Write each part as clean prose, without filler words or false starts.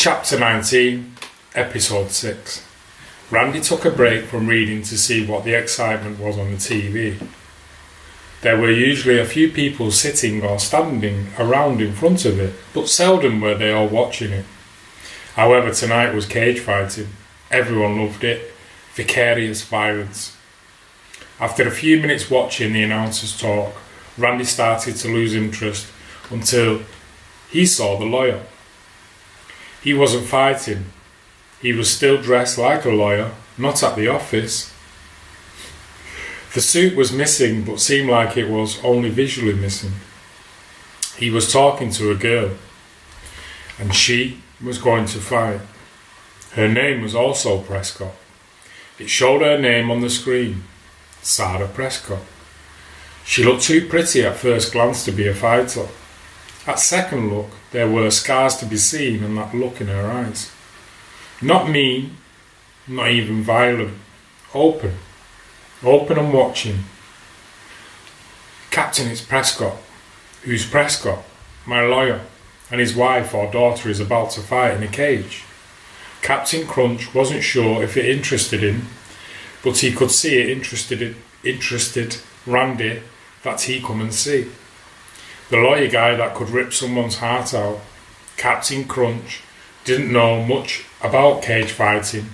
Chapter 19, Episode 6. Randy took a break from reading to see what the excitement was on the TV. There were usually a few people sitting or standing around in front of it, but seldom were they all watching it. However, tonight was cage fighting. Everyone loved it. Vicarious violence. After a few minutes watching the announcers talk, Randy started to lose interest until he saw the lawyer. He wasn't fighting. He was still dressed like a lawyer, not at the office. The suit was missing, but seemed like it was only visually missing. He was talking to a girl, and she was going to fight. Her name was also Prescott. It showed her name on the screen, Zara Prescott. She looked too pretty at first glance to be a fighter. At second look, there were scars to be seen and that look in her eyes. Not mean, not even violent. Open and watching. Captain, it's Prescott. Who's Prescott? My lawyer, and his wife or daughter is about to fight in a cage. Captain Crunch wasn't sure if it interested him, but he could see it interested Randy that he come and see. The lawyer guy that could rip someone's heart out. Captain Crunch didn't know much about cage fighting,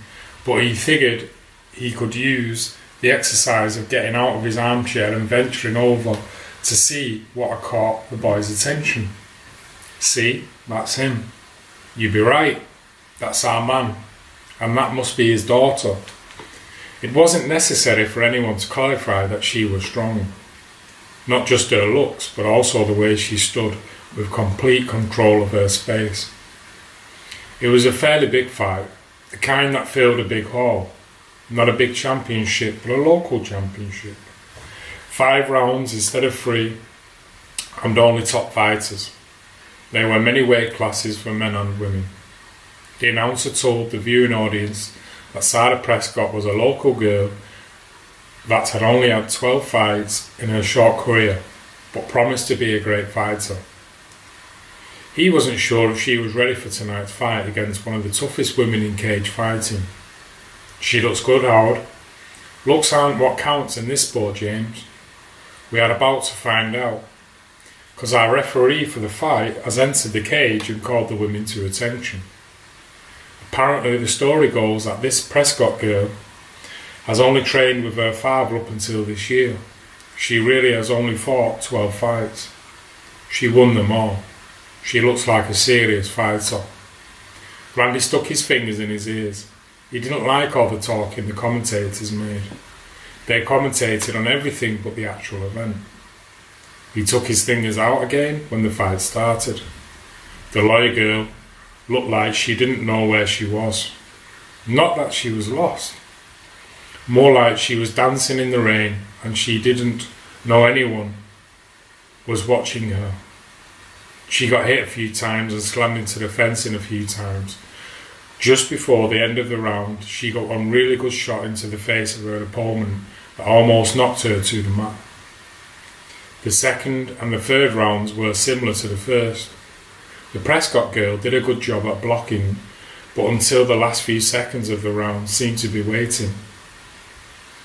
but he figured he could use the exercise of getting out of his armchair and venturing over to see what had caught the boy's attention. See, that's him. You'd be right. That's our man. And that must be his daughter. It wasn't necessary for anyone to clarify that she was strong. Not just her looks, but also the way she stood with complete control of her space. It was a fairly big fight, the kind that filled a big hall. Not a big championship, but a local championship. 5 rounds instead of 3, and only top fighters. There were many weight classes for men and women. The announcer told the viewing audience that Zara Prescott was a local girl that had only had 12 fights in her short career, but promised to be a great fighter. He wasn't sure if she was ready for tonight's fight against one of the toughest women in cage fighting. She looks good, Howard. Looks aren't what counts in this sport, James. We are about to find out, because our referee for the fight has entered the cage and called the women to attention. Apparently the story goes that this Prescott girl has only trained with her father up until this year. She really has only fought 12 fights. She won them all. She looks like a serious fighter. Randy stuck his fingers in his ears. He didn't like all the talking the commentators made. They commentated on everything but the actual event. He took his fingers out again when the fight started. The lawyer girl looked like she didn't know where she was. Not that she was lost. More like she was dancing in the rain and she didn't know anyone was watching her. She got hit a few times and slammed into the fencing a few times. Just before the end of the round, she got one really good shot into the face of her opponent that almost knocked her to the mat. The second and the third rounds were similar to the first. The Prescott girl did a good job at blocking, but until the last few seconds of the round seemed to be waiting.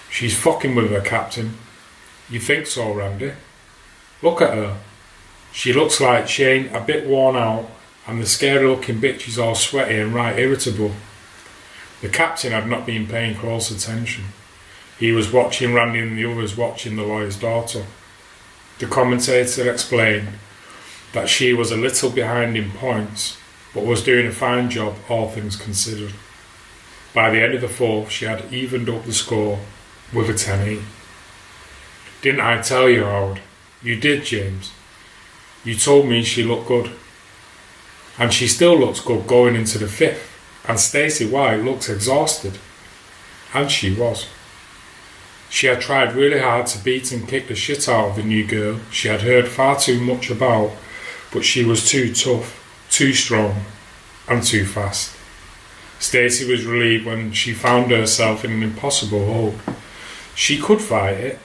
She's fucking with her, Captain. You think so, Randy? Look at her. She looks like she ain't a bit worn out, and the scary looking bitch is all sweaty and right irritable. The captain had not been paying close attention. He was watching Randy and the others watching the lawyer's daughter. The commentator explained that she was a little behind in points, but was doing a fine job, all things considered. By the end of the fourth, she had evened up the score with a 10-8. Didn't I tell you, Howard? You did, James. You told me she looked good. And she still looks good going into the fifth. And Stacey White looks exhausted. And she was. She had tried really hard to beat and kick the shit out of the new girl she had heard far too much about, but she was too tough, too strong, and too fast. Stacey was relieved when she found herself in an impossible hold. She could fight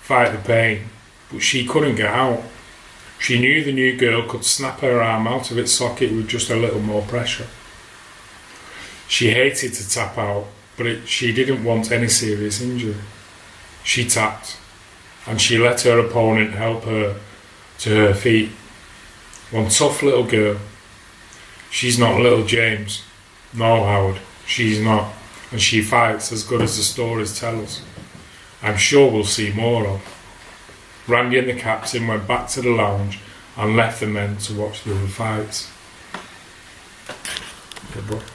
the pain, but she couldn't get out. She knew the new girl could snap her arm out of its socket with just a little more pressure. She hated to tap out, but she didn't want any serious injury. She tapped, and she let her opponent help her to her feet. One tough little girl. She's not little James. No, Howard, she's not. And she fights as good as the stories tell us. I'm sure we'll see more of. Randy and the captain went back to the lounge and left the men to watch the other fights. Good boy.